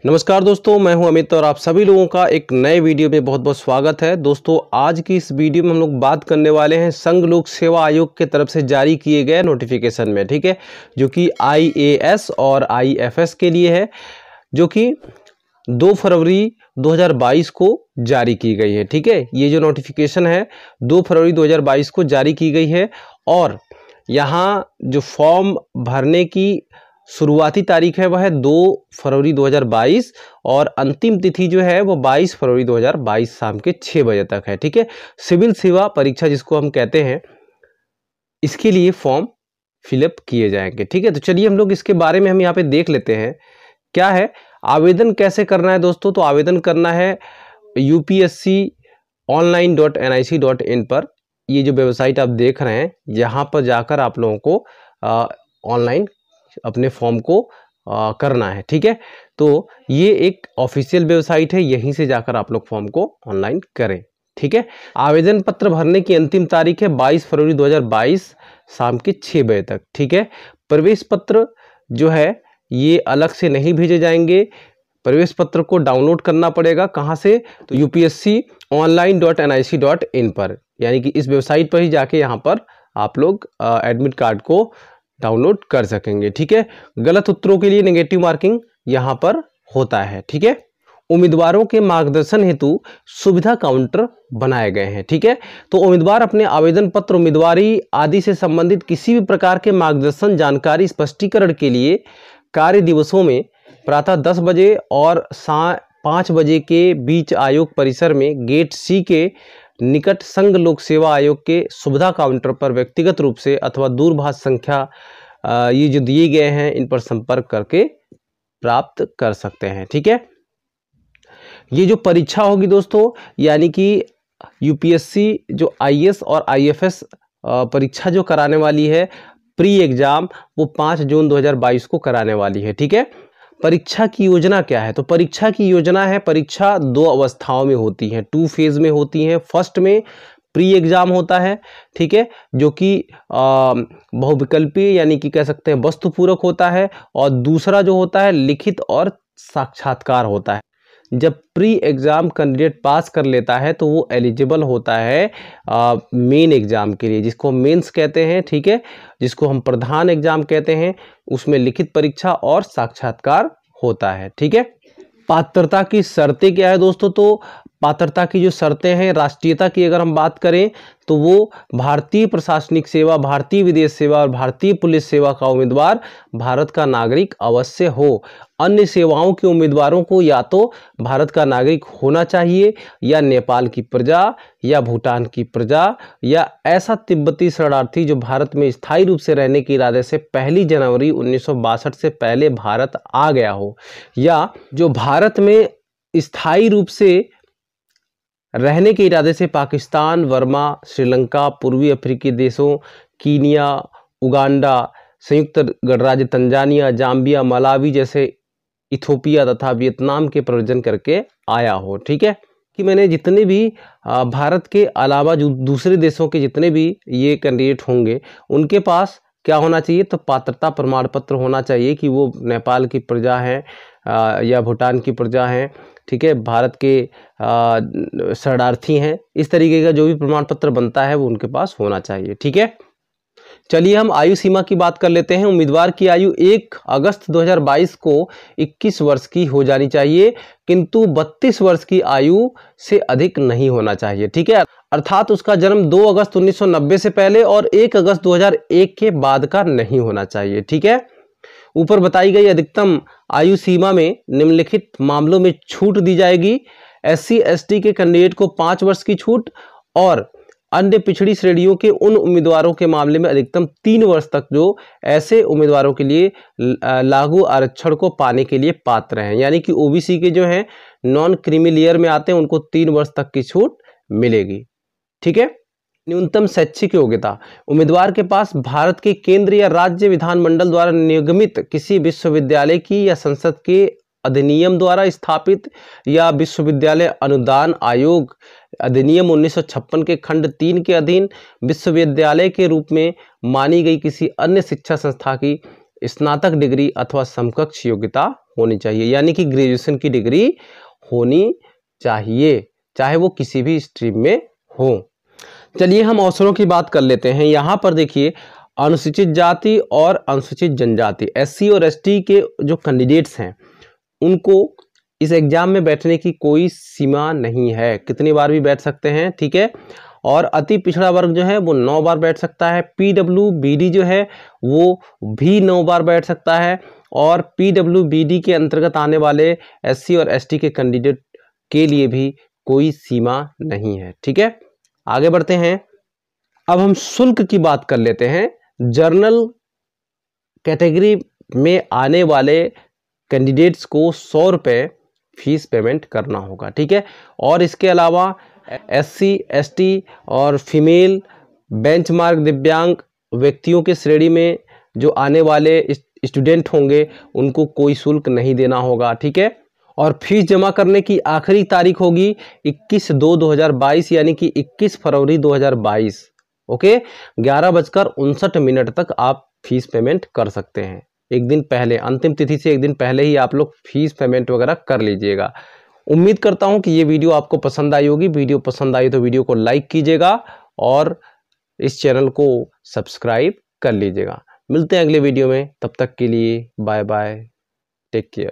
नमस्कार दोस्तों, मैं हूं अमित और आप सभी लोगों का एक नए वीडियो में बहुत बहुत स्वागत है। दोस्तों, आज की इस वीडियो में हम लोग बात करने वाले हैं संघ लोक सेवा आयोग के तरफ से जारी किए गए नोटिफिकेशन में, ठीक है, जो कि IAS और IFS के लिए है, जो कि 2 फरवरी 2022 को जारी की गई है। ठीक है, ये जो नोटिफिकेशन है 2 फरवरी 2022 को जारी की गई है और यहाँ जो फॉर्म भरने की शुरुआती तारीख है वह है 2 फरवरी 2022 और अंतिम तिथि जो है वो 22 फरवरी 2022 शाम के 6 बजे तक है। ठीक है, सिविल सेवा परीक्षा जिसको हम कहते हैं, इसके लिए फॉर्म फिलअप किए जाएंगे। ठीक है, तो चलिए हम लोग इसके बारे में हम यहाँ पे देख लेते हैं क्या है, आवेदन कैसे करना है। दोस्तों, तो आवेदन करना है upsconline.nic.in पर। ये जो वेबसाइट आप देख रहे हैं, यहाँ पर जाकर आप लोगों को ऑनलाइन अपने फॉर्म को करना है। ठीक है, तो ये एक ऑफिशियल वेबसाइट है, यहीं से जाकर आप लोग फॉर्म को ऑनलाइन करें। ठीक है, आवेदन पत्र भरने की अंतिम तारीख है 22 फरवरी 2022 शाम के 6 बजे तक। ठीक है, प्रवेश पत्र जो है ये अलग से नहीं भेजे जाएंगे, प्रवेश पत्र को डाउनलोड करना पड़ेगा। कहाँ से? तो upsconline.nic.in पर, यानी कि इस वेबसाइट पर ही जाके यहाँ पर आप लोग एडमिट कार्ड को डाउनलोड कर सकेंगे। ठीक है, गलत उत्तरों के लिए नेगेटिव मार्किंग यहाँ पर होता है। ठीक है, उम्मीदवारों के मार्गदर्शन हेतु सुविधा काउंटर बनाए गए हैं। ठीक है, तो उम्मीदवार अपने आवेदन पत्र, उम्मीदवारी आदि से संबंधित किसी भी प्रकार के मार्गदर्शन, जानकारी, स्पष्टीकरण के लिए कार्य दिवसों में प्रातः 10 बजे और 5 बजे के बीच आयोग परिसर में गेट C के निकट संघ लोक सेवा आयोग के सुविधा काउंटर पर व्यक्तिगत रूप से अथवा दूरभाष संख्या ये जो दिए गए हैं इन पर संपर्क करके प्राप्त कर सकते हैं। ठीक है, ये जो परीक्षा होगी दोस्तों, यानी कि UPSC जो IAS और IFS परीक्षा जो कराने वाली है, प्री एग्जाम, वो 5 जून 2022 को कराने वाली है। ठीक है, परीक्षा की योजना क्या है? तो परीक्षा की योजना है, परीक्षा 2 अवस्थाओं में होती है, 2 फेज में होती है। फर्स्ट में प्री एग्जाम होता है, ठीक है, जो कि बहुविकल्पीय यानी कि कह सकते हैं वस्तुपूरक होता है, और दूसरा जो होता है लिखित और साक्षात्कार होता है। जब प्री एग्जाम कैंडिडेट पास कर लेता है तो वो एलिजिबल होता है मेन एग्जाम के लिए, जिसको मेंस कहते हैं। ठीक है, जिसको हम प्रधान एग्जाम कहते हैं, उसमें लिखित परीक्षा और साक्षात्कार होता है। ठीक है, पात्रता की शर्तें क्या है दोस्तों? तो पात्रता की जो शर्तें हैं, राष्ट्रीयता की अगर हम बात करें तो वो भारतीय प्रशासनिक सेवा, भारतीय विदेश सेवा और भारतीय पुलिस सेवा का उम्मीदवार भारत का नागरिक अवश्य हो। अन्य सेवाओं के उम्मीदवारों को या तो भारत का नागरिक होना चाहिए, या नेपाल की प्रजा, या भूटान की प्रजा, या ऐसा तिब्बती शरणार्थी जो भारत में स्थायी रूप से रहने के इरादे से 1 जनवरी 1962 से पहले भारत आ गया हो, या जो भारत में स्थायी रूप से रहने के इरादे से पाकिस्तान, वर्मा, श्रीलंका, पूर्वी अफ्रीकी देशों, कीनिया, उगांडा, संयुक्त गणराज्य तंजानिया, जाम्बिया, मलावी जैसे इथोपिया तथा वियतनाम के प्रव्रजन करके आया हो। ठीक है, कि मैंने जितने भी भारत के अलावा जो दूसरे देशों के जितने भी ये कैंडिडेट होंगे, उनके पास क्या होना चाहिए? तो पात्रता प्रमाण पत्र होना चाहिए कि वो नेपाल की प्रजा है या भूटान की प्रजा है। ठीक है, भारत के शरणार्थी हैं, इस तरीके का जो भी प्रमाण पत्र बनता है वो उनके पास होना चाहिए। ठीक है, चलिए हम आयु सीमा की बात कर लेते हैं। उम्मीदवार की आयु 1 अगस्त 2022 को 21 वर्ष की हो जानी चाहिए, किंतु 32 वर्ष की आयु से अधिक नहीं होना चाहिए। ठीक है, अर्थात उसका जन्म 2 अगस्त 1990 से पहले और 1 अगस्त 2001 के बाद का नहीं होना चाहिए। ठीक है, ऊपर बताई गई अधिकतम आयु सीमा में निम्नलिखित मामलों में छूट दी जाएगी। SC ST के कैंडिडेट को 5 वर्ष की छूट, और अन्य पिछड़ी श्रेणियों के उन उम्मीदवारों के मामले में अधिकतम 3 वर्ष तक जो ऐसे उम्मीदवारों के लिए लागू आरक्षण को पाने के लिए पात्र हैं, यानी कि OBC के जो हैं नॉन क्रीमी लेयर में आते हैं, उनको 3 वर्ष तक की छूट मिलेगी। ठीक है, न्यूनतम शैक्षिक योग्यता, उम्मीदवार के पास भारत के केंद्र या राज्य विधानमंडल द्वारा निगमित किसी विश्वविद्यालय की या संसद के अधिनियम द्वारा स्थापित या विश्वविद्यालय अनुदान आयोग अधिनियम 1956 के खंड 3 के अधीन विश्वविद्यालय के रूप में मानी गई किसी अन्य शिक्षा संस्था की स्नातक डिग्री अथवा समकक्ष योग्यता होनी चाहिए, यानी कि ग्रेजुएशन की डिग्री होनी चाहिए, चाहे वो किसी भी स्ट्रीम में हो। चलिए हम अवसरों की बात कर लेते हैं। यहाँ पर देखिए, अनुसूचित जाति और अनुसूचित जनजाति SC और ST के जो कैंडिडेट्स हैं उनको इस एग्जाम में बैठने की कोई सीमा नहीं है, कितनी बार भी बैठ सकते हैं, ठीक है। और अति पिछड़ा वर्ग जो है वो 9 बार बैठ सकता है। PWBD जो है वो भी 9 बार बैठ सकता है। और PWBD के अंतर्गत आने वाले SC और ST के कैंडिडेट के लिए भी कोई सीमा नहीं है, ठीक है। आगे बढ़ते हैं। अब हम शुल्क की बात कर लेते हैं। जर्नल कैटेगरी में आने वाले कैंडिडेट्स को 100 रुपये फीस पेमेंट करना होगा, ठीक है। और इसके अलावा SC ST और फीमेल बेंचमार्क दिव्यांग व्यक्तियों के श्रेणी में जो आने वाले स्टूडेंट होंगे उनको कोई शुल्क नहीं देना होगा, ठीक है। और फीस जमा करने की आखिरी तारीख होगी 21/2/2022 यानी कि 21 फरवरी 2022, ओके। 11:59 तक आप फीस पेमेंट कर सकते हैं। एक दिन पहले, अंतिम तिथि से एक दिन पहले ही आप लोग फीस पेमेंट वगैरह कर लीजिएगा। उम्मीद करता हूं कि ये वीडियो आपको पसंद आई होगी। वीडियो पसंद आई तो वीडियो को लाइक कीजिएगा और इस चैनल को सब्सक्राइब कर लीजिएगा। मिलते हैं अगले वीडियो में, तब तक के लिए बाय बाय, टेक केयर।